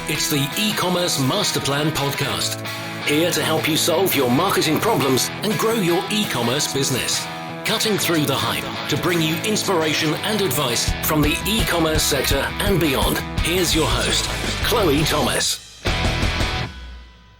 It's the eCommerce Master Plan podcast. Here to help you solve your marketing problems and grow your e-commerce business. Cutting through the hype to bring you inspiration and advice from the e-commerce sector and beyond. Here's your host, Chloe Thomas.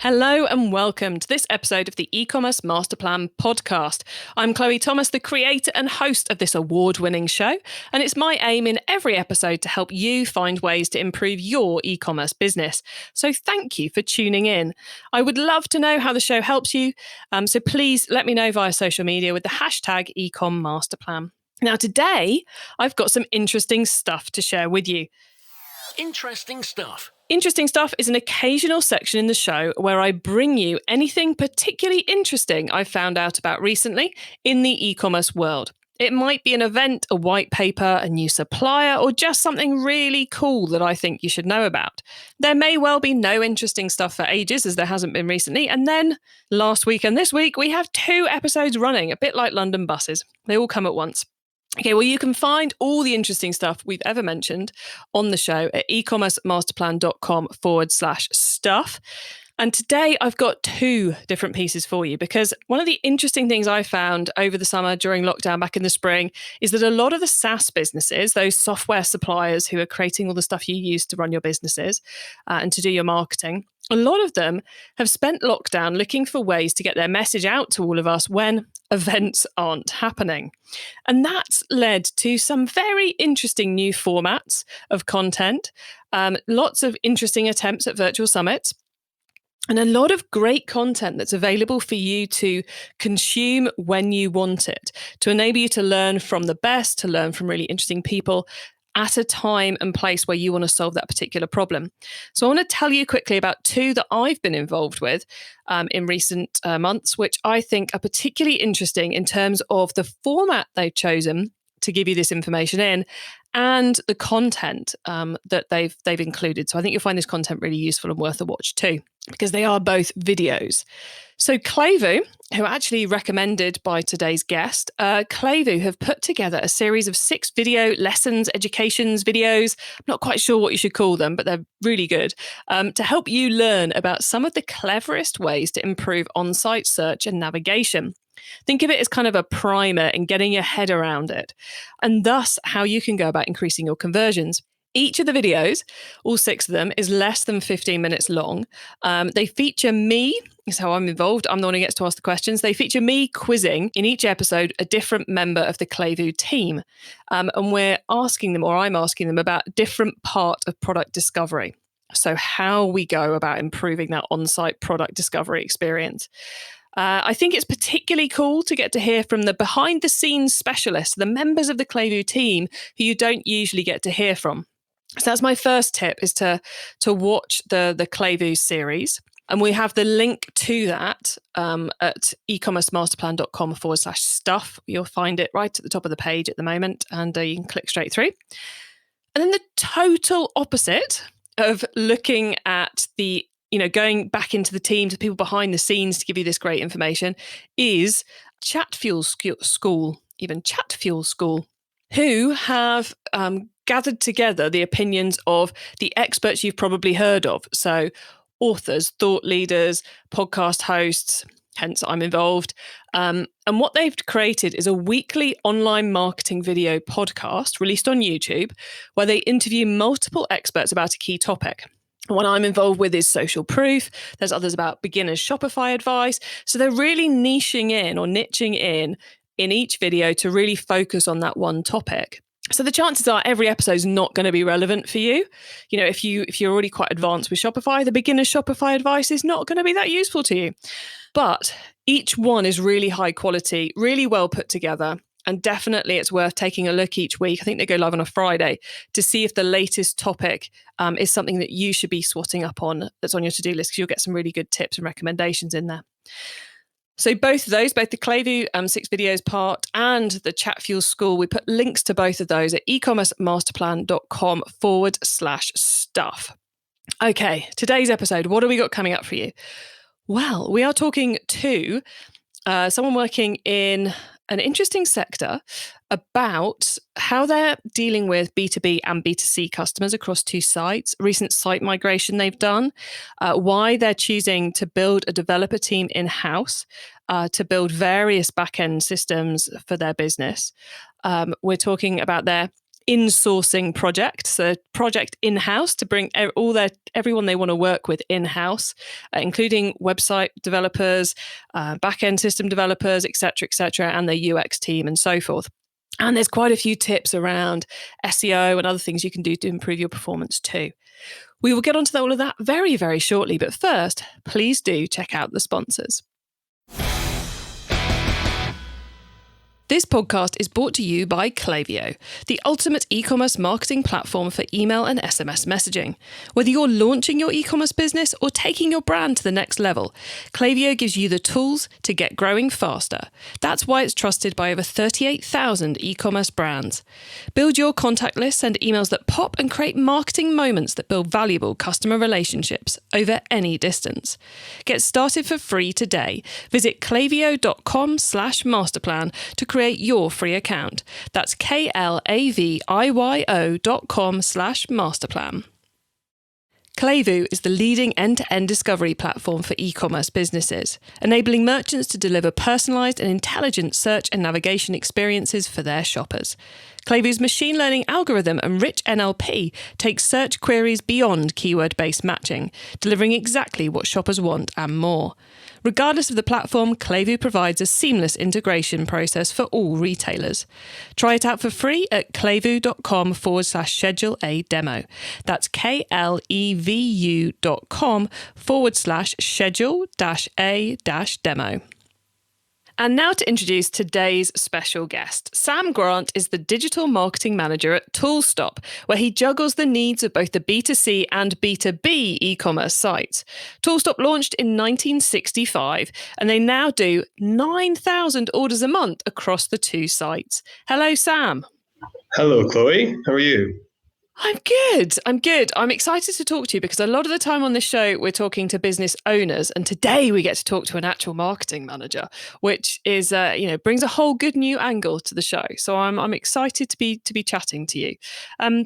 Hello and welcome to this episode of the eCommerce Master Plan podcast. I'm Chloe Thomas, the creator and host of this award-winning show, and it's my aim in every episode to help you find ways to improve your e-commerce business. So thank you for tuning in. I would love to know how the show helps you, so please let me know via social media with the hashtag #eComMasterPlan. Now today, I've got some interesting stuff to share with you. Interesting stuff. Interesting Stuff is an occasional section in the show where I bring you anything particularly interesting I've found out about recently in the e-commerce world. It might be an event, a white paper, a new supplier, or just something really cool that I think you should know about. There may well be no interesting stuff for ages, as there hasn't been recently, and then last week and this week we have 2 episodes running, a bit like London buses. They all come at once. Okay, well, you can find all the interesting stuff we've ever mentioned on the show at ecommercemasterplan.com/stuff. And today I've got 2 different pieces for you, because one of the interesting things I found over the summer during lockdown back in the spring is that a lot of the SaaS businesses, those software suppliers who are creating all the stuff you use to run your businesses and to do your marketing, a lot of them have spent lockdown looking for ways to get their message out to all of us when events aren't happening. And that's led to some very interesting new formats of content, lots of interesting attempts at virtual summits, and a lot of great content that's available for you to consume when you want it, to enable you to learn from the best, to learn from really interesting people at a time and place where you want to solve that particular problem. So I want to tell you quickly about 2 that I've been involved with in recent months, which I think are particularly interesting in terms of the format they've chosen to give you this information in, and the content that they've included. So I think you'll find this content really useful and worth a watch too, because they are both videos. So Klaviyo, who are actually recommended by today's guest, Klaviyo have put together a series of 6 video lessons, educations, videos. I'm not quite sure what you should call them, but they're really good, to help you learn about some of the cleverest ways to improve on-site search and navigation. Think of it as kind of a primer and getting your head around it, and thus how you can go about increasing your conversions. Each of the videos, all 6 of them, is less than 15 minutes long. They feature me, is how I'm involved. I'm the one who gets to ask the questions. They feature me quizzing in each episode a different member of the Klaviyo team. And I'm asking them about a different part of product discovery. So how we go about improving that on-site product discovery experience. I think it's particularly cool to get to hear from the behind-the-scenes specialists, the members of the Klaviyo team who you don't usually get to hear from. So that's my first tip, is to watch the Klaviyo series. And we have the link to that at ecommercemasterplan.com/stuff. You'll find it right at the top of the page at the moment, and you can click straight through. And then the total opposite of looking at going back into the team, to people behind the scenes to give you this great information, is Chatfuel School, who have gathered together the opinions of the experts you've probably heard of. So authors, thought leaders, podcast hosts, hence I'm involved. And what they've created is a weekly online marketing video podcast released on YouTube, where they interview multiple experts about a key topic. One I'm involved with is social proof. There's others about beginner's Shopify advice. So they're really niching in each video to really focus on that one topic. So the chances are every episode is not going to be relevant for you. If you're already quite advanced with Shopify, the beginner's Shopify advice is not going to be that useful to you. But each one is really high quality, really well put together. And definitely it's worth taking a look each week. I think they go live on a Friday, to see if the latest topic is something that you should be swatting up on, that's on your to-do list, because you'll get some really good tips and recommendations in there. So both of those, both the Klaviyo 6 videos part and the Chatfuel School, we put links to both of those at ecommercemasterplan.com/stuff. Okay, today's episode, what have we got coming up for you? Well, we are talking to someone working in an interesting sector about how they're dealing with B2B and B2C customers across two sites, recent site migration they've done, why they're choosing to build a developer team in-house to build various back-end systems for their business. We're talking about their insourcing project, so project in-house to bring everyone they want to work with in-house, including website developers, back-end system developers, etc., and the UX team and so forth. And there's quite a few tips around SEO and other things you can do to improve your performance too. We will get onto all of that very, very shortly, but first, please do check out the sponsors. This podcast is brought to you by Klaviyo, the ultimate e-commerce marketing platform for email and SMS messaging. Whether you're launching your e-commerce business or taking your brand to the next level, Klaviyo gives you the tools to get growing faster. That's why it's trusted by over 38,000 e-commerce brands. Build your contact list, send emails that pop, and create marketing moments that build valuable customer relationships over any distance. Get started for free today. Visit klaviyo.com/masterplan to create your free account. That's klaviyo.com/masterplan. Klaviyo is the leading end-to-end discovery platform for e-commerce businesses, enabling merchants to deliver personalized and intelligent search and navigation experiences for their shoppers. Klaviyo's machine learning algorithm and rich NLP takes search queries beyond keyword-based matching, delivering exactly what shoppers want and more. Regardless of the platform, Klaviyo provides a seamless integration process for all retailers. Try it out for free at klaviyo.com/schedule a demo. That's KLEVU.com/schedule-a-demo. And now to introduce today's special guest. Sam Grant is the Digital Marketing Manager at Toolstop, where he juggles the needs of both the B2C and B2B e-commerce sites. Toolstop launched in 1965, and they now do 9,000 orders a month across the two sites. Hello, Sam. Hello, Chloe. How are you? I'm good. I'm excited to talk to you because a lot of the time on this show, we're talking to business owners. And today we get to talk to an actual marketing manager, which is, brings a whole good new angle to the show. So I'm excited to be chatting to you.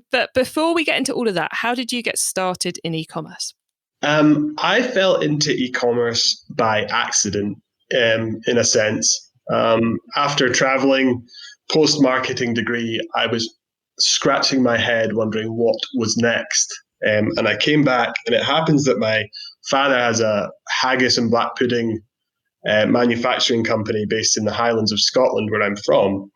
But before we get into all of that, how did you get started in e-commerce? I fell into e-commerce by accident, in a sense. After traveling post-marketing degree, I was scratching my head wondering what was next. And I came back, and it happens that my father has a haggis and black pudding manufacturing company based in the Highlands of Scotland, where I'm from.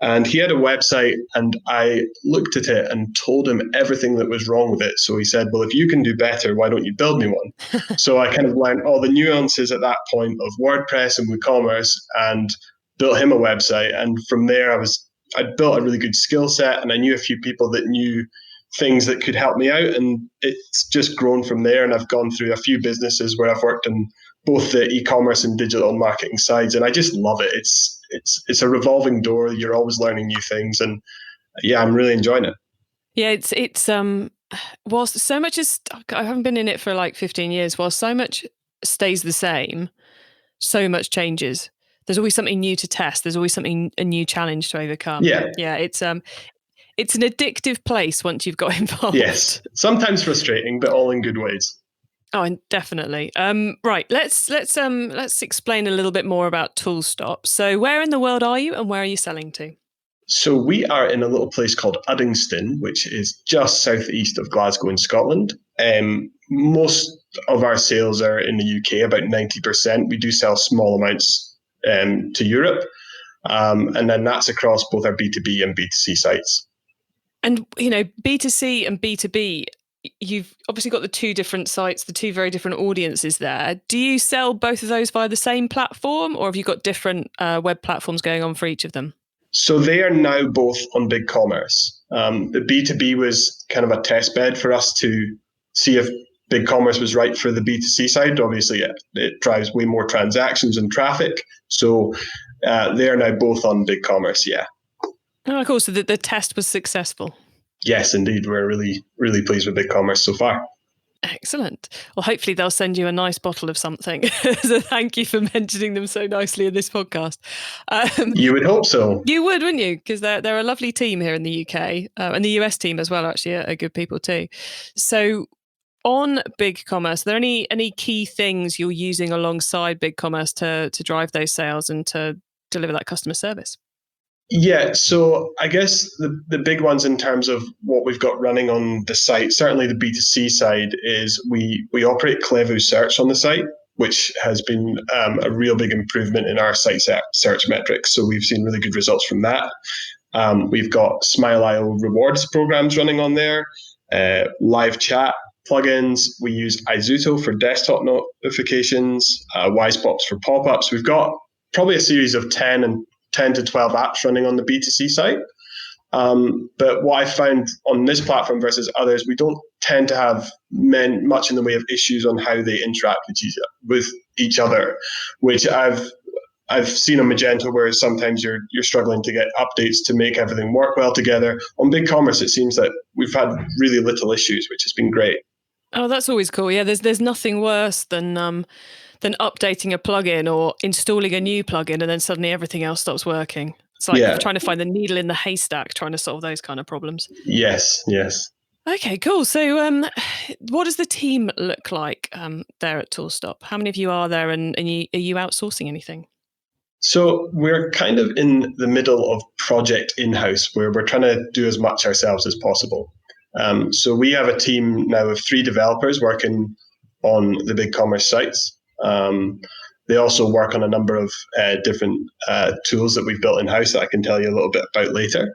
And he had a website, and I looked at it and told him everything that was wrong with it. So he said, well, if you can do better, why don't you build me one? So I kind of learned all the nuances at that point of WordPress and WooCommerce and built him a website. And from there, I'd built a really good skill set, and I knew a few people that knew things that could help me out. And it's just grown from there. And I've gone through a few businesses where I've worked in both the e-commerce and digital marketing sides. And I just love it. It's a revolving door. You're always learning new things. And yeah, I'm really enjoying it. Yeah, it's whilst so much is, I haven't been in it for like 15 years, while so much stays the same, so much changes. There's always something new to test. There's always a new challenge to overcome. Yeah. It's an addictive place once you've got involved. Yes, sometimes frustrating, but all in good ways. Oh, and definitely. Right. Let's explain a little bit more about Toolstop. So, where in the world are you, and where are you selling to? So we are in a little place called Uddingston, which is just southeast of Glasgow in Scotland. Most of our sales are in the UK, about 90%. We do sell small amounts to Europe. And then that's across both our B2B and B2C sites. And, B2C and B2B, you've obviously got the two different sites, the two very different audiences there. Do you sell both of those via the same platform, or have you got different web platforms going on for each of them? So they are now both on BigCommerce. The B2B was kind of a test bed for us to see if BigCommerce was right for the B2C side. Obviously, it drives way more transactions and traffic. So they are now both on BigCommerce, yeah. Oh, cool. So the test was successful. Yes, indeed. We're really, really pleased with BigCommerce so far. Excellent. Well, hopefully they'll send you a nice bottle of something. So thank you for mentioning them so nicely in this podcast. You would hope so. You would, wouldn't you? Because they're a lovely team here in the UK, and the US team as well, actually, are good people too. So on BigCommerce, are there any key things you're using alongside BigCommerce to drive those sales and to deliver that customer service? Yeah, so I guess the big ones in terms of what we've got running on the site, certainly the B2C side, is we operate Clevo Search on the site, which has been a real big improvement in our site search metrics. So we've seen really good results from that. We've got Smile.io rewards programs running on there, live chat plugins. We use Izuto for desktop notifications, Wisepops for pop-ups. We've got probably a series of 10 to 12 apps running on the B2C site. But what I found on this platform versus others, we don't tend to have much in the way of issues on how they interact with each other, which I've seen on Magento, where sometimes you're struggling to get updates to make everything work well together. On BigCommerce, it seems that we've had really little issues, which has been great. Oh, that's always cool. Yeah, there's nothing worse than updating a plugin or installing a new plugin and then suddenly everything else stops working. It's like trying to find the needle in the haystack, trying to solve those kind of problems. Yes. Okay, cool. So what does the team look like there at Toolstop? How many of you are there, and are you outsourcing anything? So we're kind of in the middle of project in-house, where we're trying to do as much ourselves as possible. So we have a team now of 3 developers working on the BigCommerce sites. They also work on a number of different tools that we've built in-house that I can tell you a little bit about later.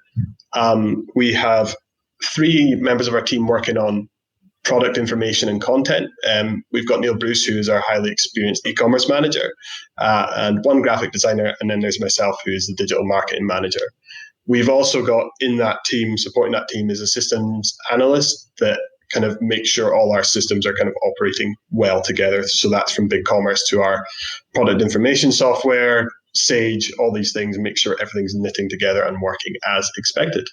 We have 3 members of our team working on product information and content. We've got Neil Bruce, who is our highly experienced e-commerce manager, and 1 graphic designer, and then there's myself, who is the digital marketing manager. We've also got in that team, supporting that team, is a systems analyst that kind of makes sure all our systems are kind of operating well together. So that's from BigCommerce to our product information software, Sage, all these things, and make sure everything's knitting together and working as expected.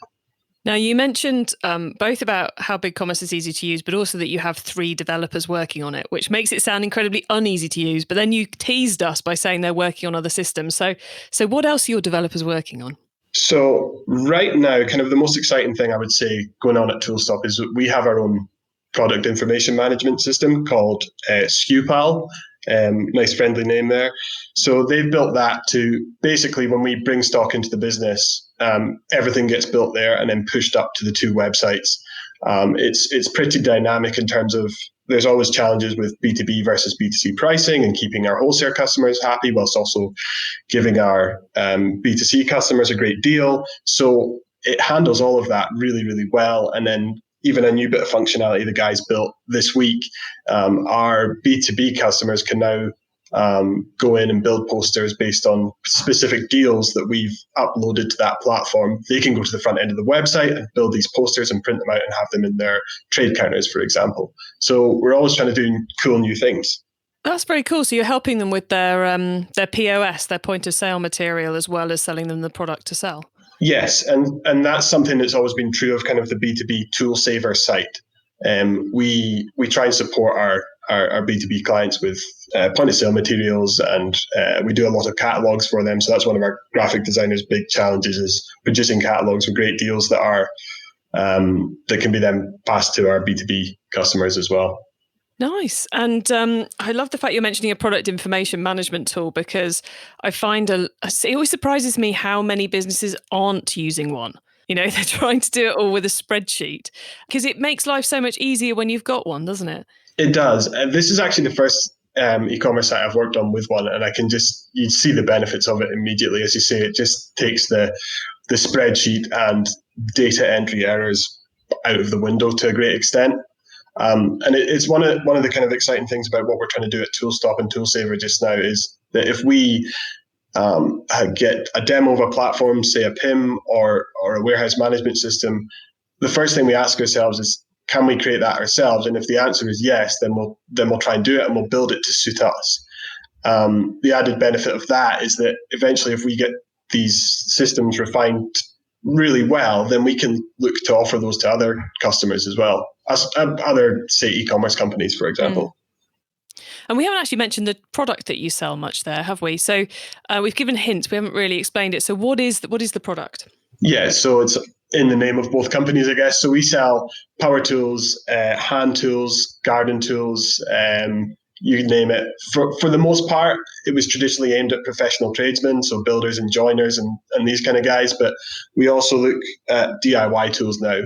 Now, you mentioned both about how BigCommerce is easy to use, but also that you have 3 developers working on it, which makes it sound incredibly uneasy to use. But then you teased us by saying they're working on other systems. So what else are your developers working on? So right now, kind of the most exciting thing I would say going on at Toolstop is that we have our own product information management system called SKUPal. Nice friendly name there. So they've built that to basically, when we bring stock into the business, everything gets built there and then pushed up to the 2 websites. It's pretty dynamic in terms of there's always challenges with B2B versus B2C pricing and keeping our wholesale customers happy whilst also giving our B2C customers a great deal. So it handles all of that really, really well. And then even a new bit of functionality the guys built this week, our B2B customers can now go in and build posters based on specific deals that we've uploaded to that platform. They can go to the front end of the website and build these posters and print them out and have them in their trade counters, for example. So we're always trying to do cool new things. That's very cool. So you're helping them with their POS, their point of sale material, as well as selling them the product to sell. Yes, and that's something that's always been true of kind of the B2B tool saver site. We try and support our B2B clients with point of sale materials, and we do a lot of catalogs for them. So that's one of our graphic designers' big challenges, is producing catalogs with great deals that are that can be then passed to our B2B customers as well. Nice. And I love the fact you're mentioning a product information management tool, because I find it always surprises me how many businesses aren't using one. You know, they're trying to do it all with a spreadsheet, because it makes life so much easier when you've got one, doesn't it? It does. This is actually the first e-commerce site I've worked on with one, and you see the benefits of it immediately. As you say, it just takes the spreadsheet and data entry errors out of the window to a great extent. And it's one of the kind of exciting things about what we're trying to do at Toolstop and Toolsaver just now, is that if we get a demo of a platform, say a PIM or a warehouse management system, the first thing we ask ourselves is, can we create that ourselves? And if the answer is yes, then we'll try and do it, and we'll build it to suit us. The added benefit of that is that eventually, if we get these systems refined really well, then we can look to offer those to other customers as well, as other, say, e-commerce companies, for example. And we haven't actually mentioned the product that you sell much there, have we? So we've given hints, we haven't really explained it. So what is the product? Yeah, so it's in the name of both companies, I guess. So we sell power tools, hand tools, garden tools, you name it. For the most part, it was traditionally aimed at professional tradesmen, so builders and joiners and these kind of guys. But we also look at DIY tools now.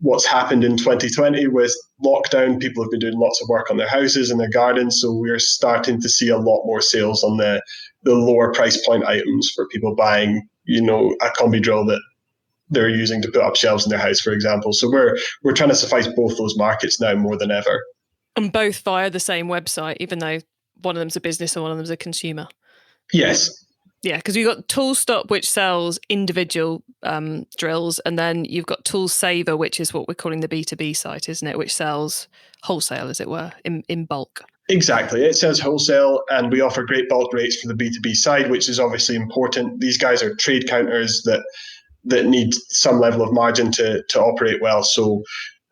What's happened in 2020 with lockdown, people have been doing lots of work on their houses and their gardens. So we're starting to see a lot more sales on the lower price point items for people buying, a combi drill that they're using to put up shelves in their house, for example. So we're trying to suffice both those markets now more than ever. And both via the same website, even though one of them's a business and one of them's a consumer. Yes. Yeah, because you've got Toolstop, which sells individual drills, and then you've got Toolsaver, which is what we're calling the B2B site, isn't it? Which sells wholesale, as it were, in bulk. Exactly. It says wholesale, and we offer great bulk rates for the B2B side, which is obviously important. These guys are trade counters that need some level of margin to operate well. So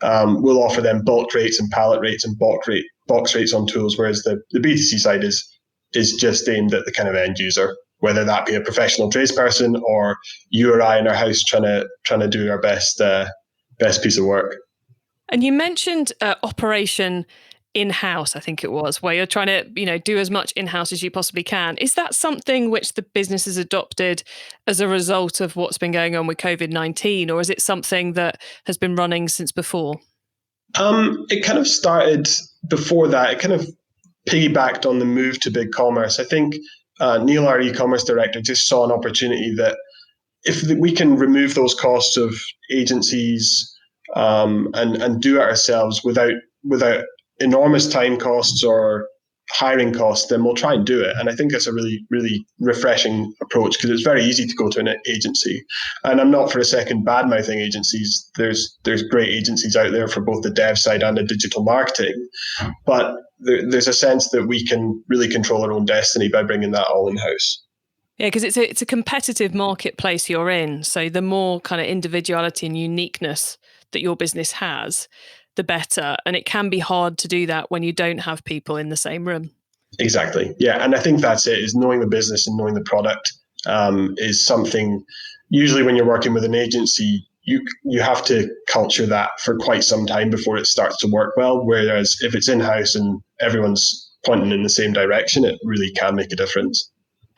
we'll offer them bulk rates and pallet rates and box rates on tools, whereas the B2C side is just aimed at the kind of end user, whether that be a professional tradesperson or you or I in our house trying to do our best piece of work. And you mentioned operation in-house, I think it was, where you're trying to, do as much in-house as you possibly can. Is that something which the business has adopted as a result of what's been going on with COVID-19, or is it something that has been running since before? It kind of started before that. It kind of piggybacked on the move to big commerce. I think Neil, our e-commerce director, just saw an opportunity that if we can remove those costs of agencies and do it ourselves without enormous time costs or hiring costs, then we'll try and do it. And I think that's a really, really refreshing approach, because it's very easy to go to an agency. And I'm not for a second bad-mouthing agencies. There's great agencies out there for both the dev side and the digital marketing. But there's a sense that we can really control our own destiny by bringing that all in-house. Yeah, because it's a competitive marketplace you're in. So the more kind of individuality and uniqueness that your business has, the better. And it can be hard to do that when you don't have people in the same room. Exactly. Yeah. And I think that's it, is knowing the business and knowing the product is something, usually when you're working with an agency, you have to culture that for quite some time before it starts to work well. Whereas if it's in-house and everyone's pointing in the same direction, it really can make a difference.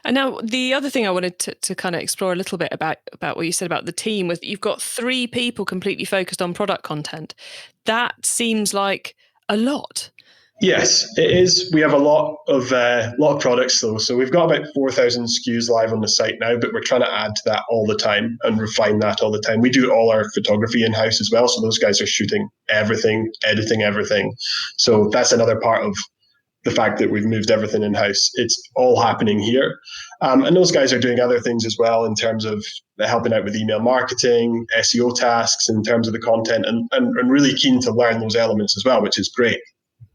And now the other thing I wanted to kind of explore a little bit about what you said about the team was you've got 3 people completely focused on product content. That seems like a lot. Yes, it is. We have a lot of products though. So we've got about 4,000 SKUs live on the site now, but we're trying to add to that all the time and refine that all the time. We do all our photography in-house as well. So those guys are shooting everything, editing everything. So that's another part of the fact that we've moved everything in-house. It's all happening here. And those guys are doing other things as well in terms of helping out with email marketing, SEO tasks in terms of the content, and really keen to learn those elements as well, which is great.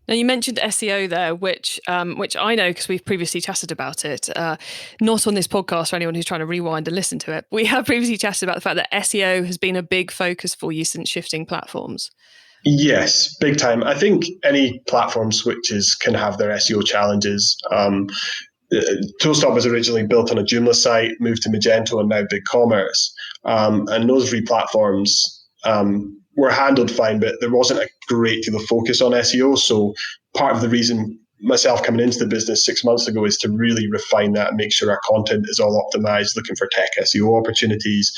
Now, you mentioned SEO there, which I know because we've previously chatted about it, not on this podcast for anyone who's trying to rewind and listen to it. We have previously chatted about the fact that SEO has been a big focus for you since shifting platforms. Yes, big time. I think any platform switches can have their SEO challenges. Toolstop was originally built on a Joomla site, moved to Magento, and now BigCommerce. And those replatforms were handled fine, but there wasn't a great deal of focus on SEO. So part of the reason myself coming into the business 6 months ago is to really refine that and make sure our content is all optimized, looking for tech SEO opportunities.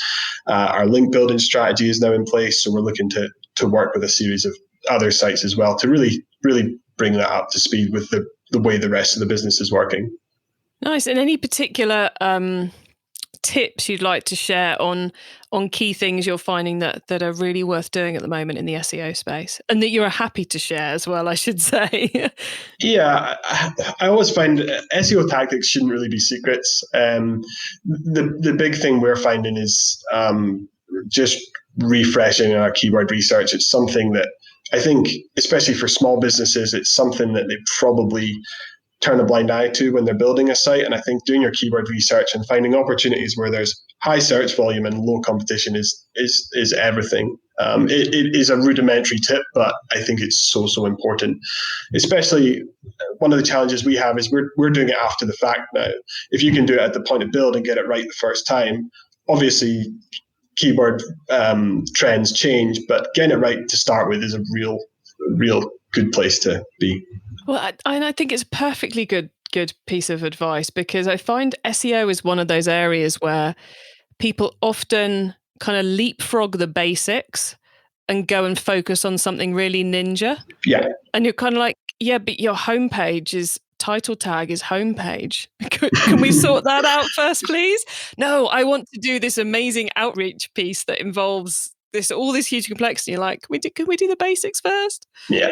Our link building strategy is now in place. So we're looking to work with a series of other sites as well to really, really bring that up to speed with the way the rest of the business is working. Nice. And any particular tips you'd like to share on key things you're finding that are really worth doing at the moment in the SEO space, and that you're happy to share as well, I should say? Yeah, I always find SEO tactics shouldn't really be secrets. The big thing we're finding is just refreshing our keyword research. It's something that I think, especially for small businesses, it's something that they probably turn a blind eye to when they're building a site. And I think doing your keyword research and finding opportunities where there's high search volume and low competition is everything. It is a rudimentary tip, but I think it's so important. Especially one of the challenges we have is we're doing it after the fact now. If you can do it at the point of build and get it right the first time, obviously keyword trends change, but getting it right to start with is a real good place to be. Well, I think it's a perfectly good piece of advice, because I find SEO is one of those areas where people often kind of leapfrog the basics and go and focus on something really ninja. Yeah. And you're kind of like, yeah, but your homepage is title tag is homepage. Can we sort that out first, please? No, I want to do this amazing outreach piece that involves all this huge complexity. You're like, can we do the basics first? Yeah,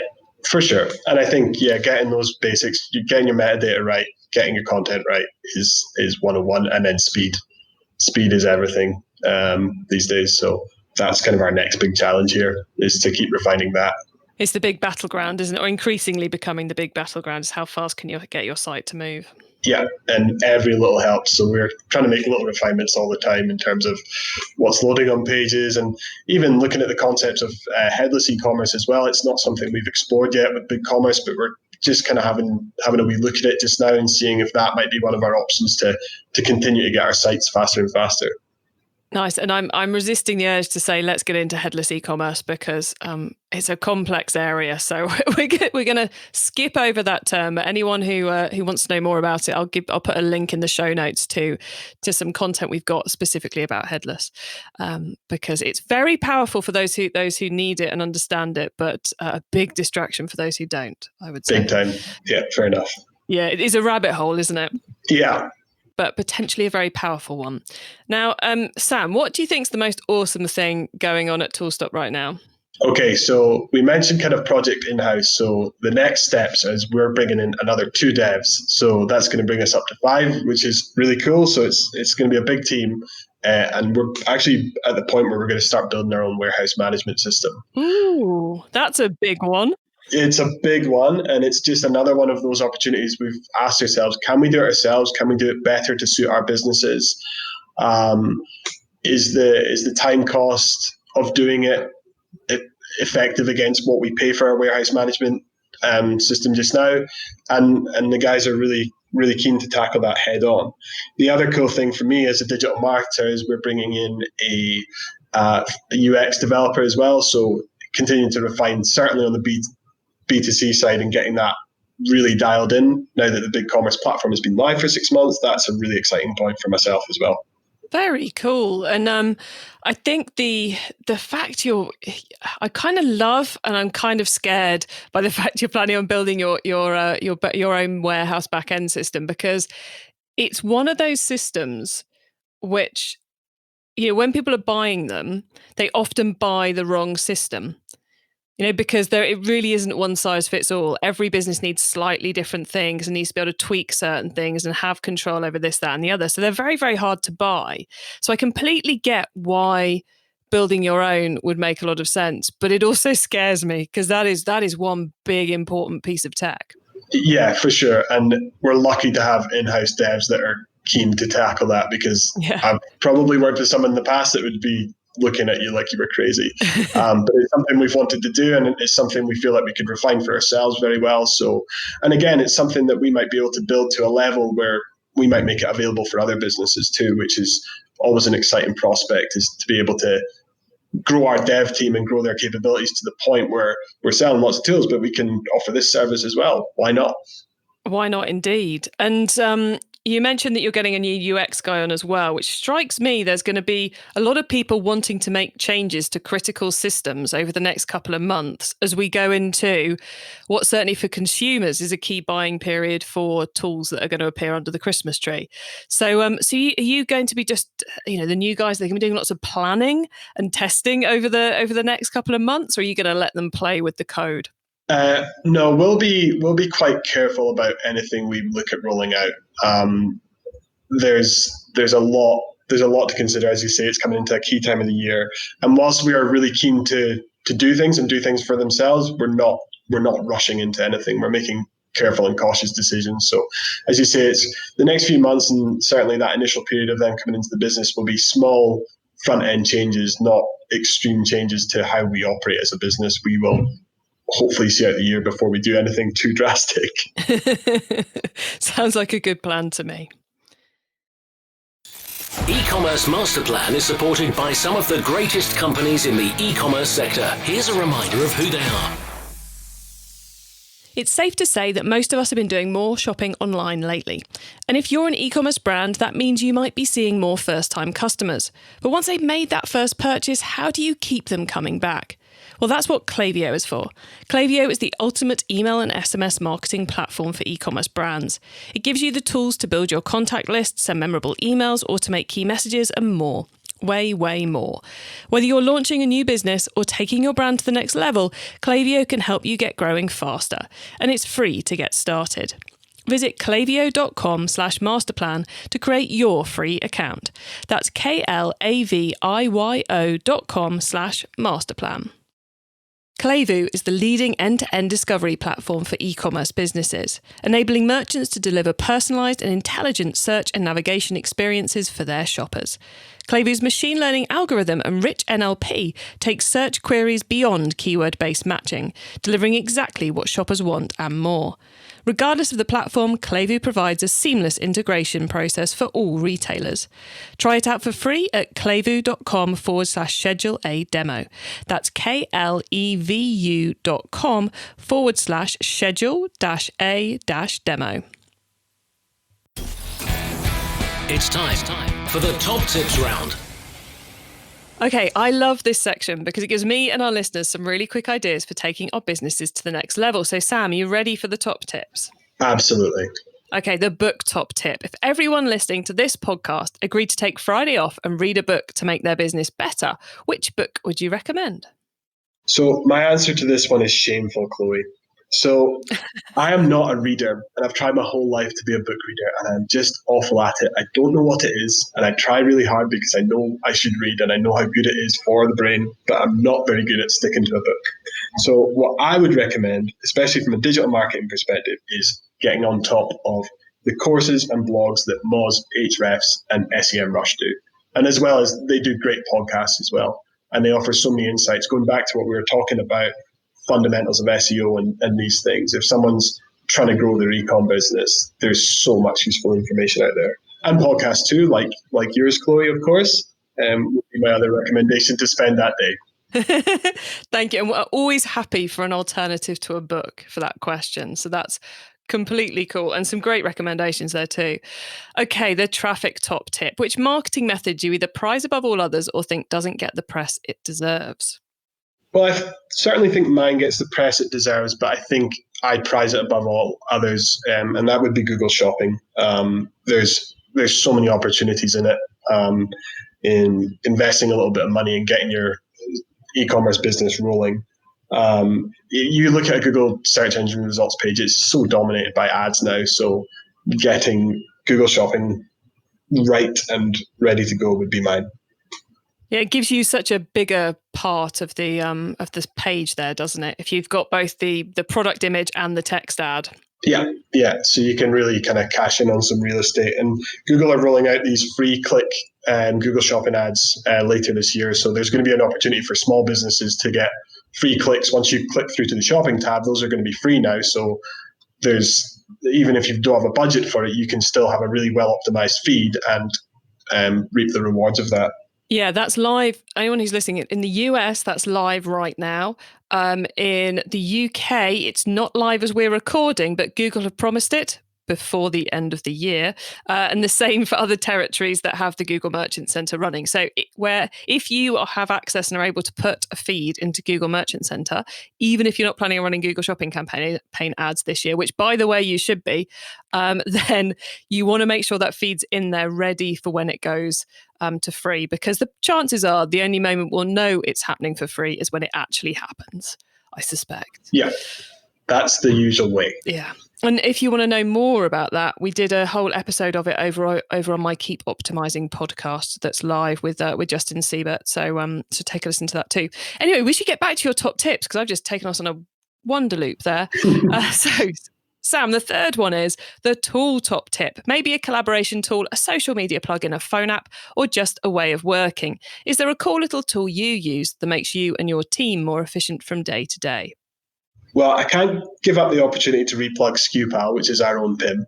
for sure. And I think, getting those basics, getting your metadata right, getting your content right is 101. And then speed is everything these days. So that's kind of our next big challenge here, is to keep refining that. It's the big battleground, isn't it? Or increasingly becoming the big battleground, is how fast can you get your site to move? Yeah, and every little helps. So we're trying to make little refinements all the time in terms of what's loading on pages, and even looking at the concepts of headless e-commerce as well. It's not something we've explored yet with BigCommerce, but we're just kind of having a wee look at it just now and seeing if that might be one of our options to continue to get our sites faster and faster. Nice. And I'm resisting the urge to say let's get into headless e-commerce, because it's a complex area. So we're going to skip over that term. But anyone who wants to know more about it, I'll put a link in the show notes to some content we've got specifically about headless, because it's very powerful for those who need it and understand it, but a big distraction for those who don't, I would say. Big time. Yeah, fair enough. Yeah, it is a rabbit hole, isn't it? Yeah. But potentially a very powerful one. Now, Sam, what do you think is the most awesome thing going on at Toolstop right now? Okay, so we mentioned kind of project in-house. So the next steps is we're bringing in another 2 devs. So that's going to bring us up to 5, which is really cool. So it's going to be a big team. And we're actually at the point where we're going to start building our own warehouse management system. Ooh, that's a big one. It's a big one, and it's just another one of those opportunities we've asked ourselves, can we do it ourselves? Can we do it better to suit our businesses? Is the time cost of doing it effective against what we pay for our warehouse management system just now? And the guys are really, really keen to tackle that head on. The other cool thing for me as a digital marketer is we're bringing in a UX developer as well. So continuing to refine, certainly on the B2C side, and getting that really dialed in now that the BigCommerce platform has been live for 6 months. That's a really exciting point for myself as well. Very cool. And I think the fact I kind of love, and I'm kind of scared by the fact you're planning on building your own warehouse backend system, because it's one of those systems which, when people are buying them, they often buy the wrong system. Because it really isn't one size fits all. Every business needs slightly different things and needs to be able to tweak certain things and have control over this, that, and the other. So they're very, very hard to buy. So I completely get why building your own would make a lot of sense, but it also scares me, because that is one big important piece of tech. Yeah, for sure. And we're lucky to have in-house devs that are keen to tackle that, because I've probably worked with someone in the past that would be looking at you like you were crazy. But it's something we've wanted to do, and it's something we feel like we could refine for ourselves very well. So, and again, it's something that we might be able to build to a level where we might make it available for other businesses too, which is always an exciting prospect, is to be able to grow our dev team and grow their capabilities to the point where we're selling lots of tools, but we can offer this service as well. Why not? Why not, indeed. And you mentioned that you're getting a new UX guy on as well, which strikes me there's going to be a lot of people wanting to make changes to critical systems over the next couple of months as we go into what certainly for consumers is a key buying period for tools that are going to appear under the Christmas tree. So, are you going to be just, the new guys, they're going to be doing lots of planning and testing over the next couple of months, or are you going to let them play with the code? No, we'll be quite careful about anything we look at rolling out. There's a lot to consider. As you say, it's coming into a key time of the year, and whilst we are really keen to do things and do things for themselves, we're not rushing into anything. We're making careful and cautious decisions. So as you say, it's the next few months, and certainly that initial period of them coming into the business will be small front end changes, not extreme changes to how we operate as a business. We will hopefully see out the year before we do anything too drastic. Sounds like a good plan to me. E-commerce Master Plan is supported by some of the greatest companies in the e-commerce sector. Here's a reminder of who they are. It's safe to say that most of us have been doing more shopping online lately. And if you're an e-commerce brand, that means you might be seeing more first-time customers. But once they've made that first purchase, how do you keep them coming back? Well, that's what Klaviyo is for. Klaviyo is the ultimate email and SMS marketing platform for e-commerce brands. It gives you the tools to build your contact list, send memorable emails, automate key messages, and more. Way, way more. Whether you're launching a new business or taking your brand to the next level, Klaviyo can help you get growing faster. And it's free to get started. Visit klaviyo.com/masterplan to create your free account. That's klaviyo.com/masterplan. Klaviyo is the leading end-to-end discovery platform for e-commerce businesses, enabling merchants to deliver personalised and intelligent search and navigation experiences for their shoppers. Klaviyo's machine learning algorithm and rich NLP takes search queries beyond keyword-based matching, delivering exactly what shoppers want and more. Regardless of the platform, Klaviyo provides a seamless integration process for all retailers. Try it out for free at klaviyo.com/schedule a demo. That's KLEVU.com/schedule-a-demo. It's time for the top tips round. Okay, I love this section because it gives me and our listeners some really quick ideas for taking our businesses to the next level. So Sam, are you ready for the top tips? Absolutely. Okay, the book top tip. If everyone listening to this podcast agreed to take Friday off and read a book to make their business better, which book would you recommend? So my answer to this one is shameful, Chloe. So I am not a reader, and I've tried my whole life to be a book reader, and I'm just awful at it. I don't know what it is, and I try really hard because I know I should read and I know how good it is for the brain, but I'm not very good at sticking to a book. So what I would recommend, especially from a digital marketing perspective, is getting on top of the courses and blogs that Moz, Ahrefs, and SEMrush do. And as well as they do great podcasts as well. And they offer so many insights, going back to what we were talking about, fundamentals of SEO and these things. If someone's trying to grow their e-com business, there's so much useful information out there. And podcasts too, like yours, Chloe, of course, would be my other recommendation to spend that day. Thank you. And we're always happy for an alternative to a book for that question. So that's completely cool. And some great recommendations there too. Okay, the traffic top tip. Which marketing method do you either prize above all others or think doesn't get the press it deserves? Well, I certainly think mine gets the press it deserves, but I think I'd prize it above all others, and that would be Google Shopping. There's so many opportunities in it, in investing a little bit of money and getting your e-commerce business rolling. You look at a Google search engine results page, it's so dominated by ads now, so getting Google Shopping right and ready to go would be mine. Yeah, it gives you such a bigger part of the this page there, doesn't it? If you've got both the product image and the text ad. Yeah. So you can really kind of cash in on some real estate. And Google are rolling out these free click Google Shopping ads later this year. So there's going to be an opportunity for small businesses to get free clicks. Once you click through to the shopping tab, those are going to be free now. So even if you don't have a budget for it, you can still have a really well optimized feed and reap the rewards of that. Yeah, that's live. Anyone who's listening, in the US, that's live right now. In the UK, it's not live as we're recording, but Google have promised it before the end of the year. And the same for other territories that have the Google Merchant Center running. So where if you have access and are able to put a feed into Google Merchant Center, even if you're not planning on running Google Shopping campaign ads this year, which by the way, you should be, then you want to make sure that feed's in there ready for when it goes to free, because the chances are the only moment we'll know it's happening for free is when it actually happens, I suspect. Yeah, that's the usual way. Yeah. And if you want to know more about that, we did a whole episode of it over on my Keep Optimizing podcast that's live with Justin Siebert. So take a listen to that too. Anyway, we should get back to your top tips because I've just taken us on a wonder loop there. So Sam, the third one is the Toolstop tip. Maybe a collaboration tool, a social media plugin, a phone app, or just a way of working. Is there a cool little tool you use that makes you and your team more efficient from day to day? Well, I can't give up the opportunity to replug SKUPal, which is our own PIM.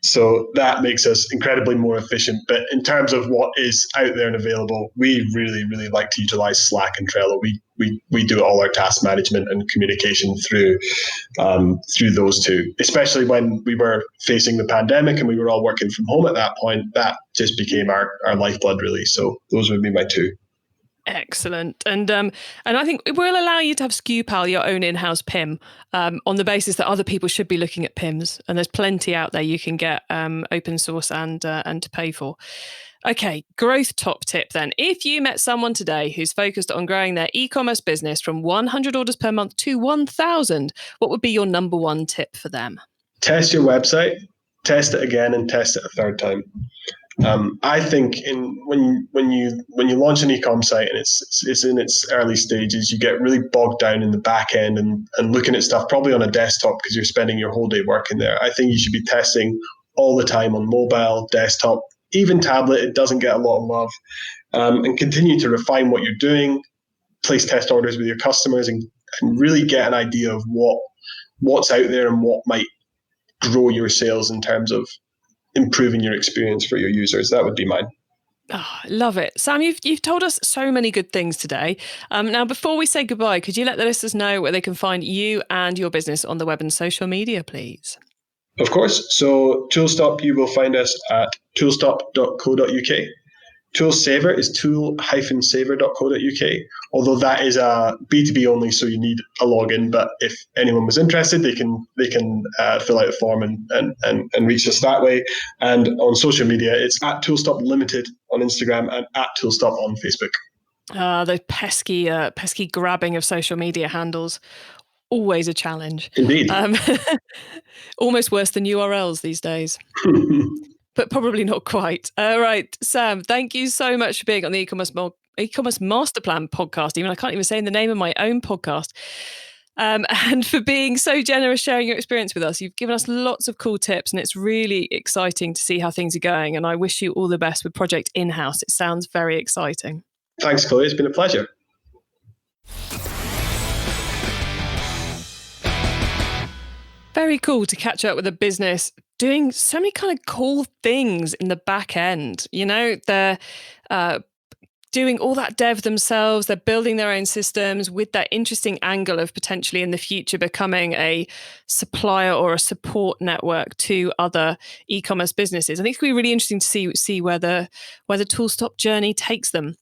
So that makes us incredibly more efficient. But in terms of what is out there and available, we really, really like to utilize Slack and Trello. We do all our task management and communication through those two, especially when we were facing the pandemic and we were all working from home at that point. That just became our lifeblood, really. So those would be my two. Excellent. And I think it will allow you to have SKUPal, your own in-house PIM, on the basis that other people should be looking at PIMs. And there's plenty out there you can get open source and to pay for. Okay, growth top tip then. If you met someone today who's focused on growing their e-commerce business from 100 orders per month to 1,000, what would be your number one tip for them? Test your website, test it again, and test it a third time. I think when you launch an e-com site and it's in its early stages, you get really bogged down in the back end and looking at stuff probably on a desktop because you're spending your whole day working there. I think you should be testing all the time on mobile, desktop, even tablet. It doesn't get a lot of love, and continue to refine what you're doing, place test orders with your customers, and really get an idea of what's out there and what might grow your sales in terms of improving your experience for your users. That would be mine. Oh, I love it. Sam, you've told us so many good things today. Now, before we say goodbye, could you let the listeners know where they can find you and your business on the web and social media, please? Of course. So Toolstop, you will find us at toolstop.co.uk. Toolsaver is tool-saver.co.uk, although that is a B2B only, so you need a login. But if anyone was interested, they can fill out a form and reach us that way. And on social media, it's at Toolstop Limited on Instagram and at Toolstop on Facebook. The pesky grabbing of social media handles. Always a challenge. Indeed. Almost worse than URLs these days. But probably not quite. All right, Sam, thank you so much for being on the e-commerce Master Plan podcast. I can't even say the name of my own podcast. And for being so generous, sharing your experience with us. You've given us lots of cool tips, and it's really exciting to see how things are going. And I wish you all the best with Project In-House. It sounds very exciting. Thanks, Chloe. It's been a pleasure. Very cool to catch up with a business doing so many kind of cool things in the back end. They're doing all that dev themselves. They're building their own systems with that interesting angle of potentially in the future becoming a supplier or a support network to other e-commerce businesses. I think it's going to be really interesting to see where the Toolstop journey takes them.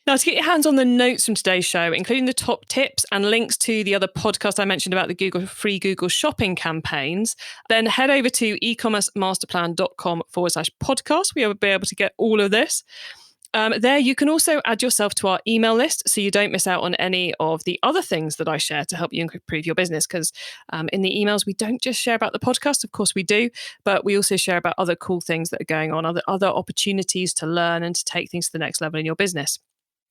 Now, to get your hands on the notes from today's show, including the top tips and links to the other podcast I mentioned about the free Google shopping campaigns, then head over to ecommercemasterplan.com/podcast. We'll be able to get all of this. There, you can also add yourself to our email list so you don't miss out on any of the other things that I share to help you improve your business. Because in the emails, we don't just share about the podcast. Of course, we do. But we also share about other cool things that are going on, other opportunities to learn and to take things to the next level in your business.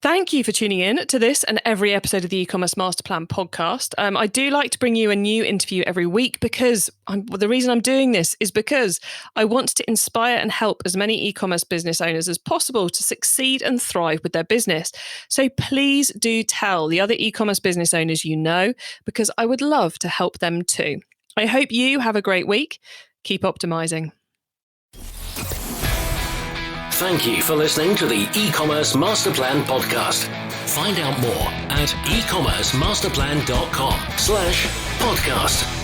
Thank you for tuning in to this and every episode of the e-commerce Master Plan podcast. I do like to bring you a new interview every week because the reason I'm doing this is because I want to inspire and help as many e-commerce business owners as possible to succeed and thrive with their business. So please do tell the other e-commerce business owners you know, because I would love to help them too. I hope you have a great week. Keep optimizing. Thank you for listening to the e-commerce Master Plan podcast. Find out more at ecommercemasterplan.com/podcast.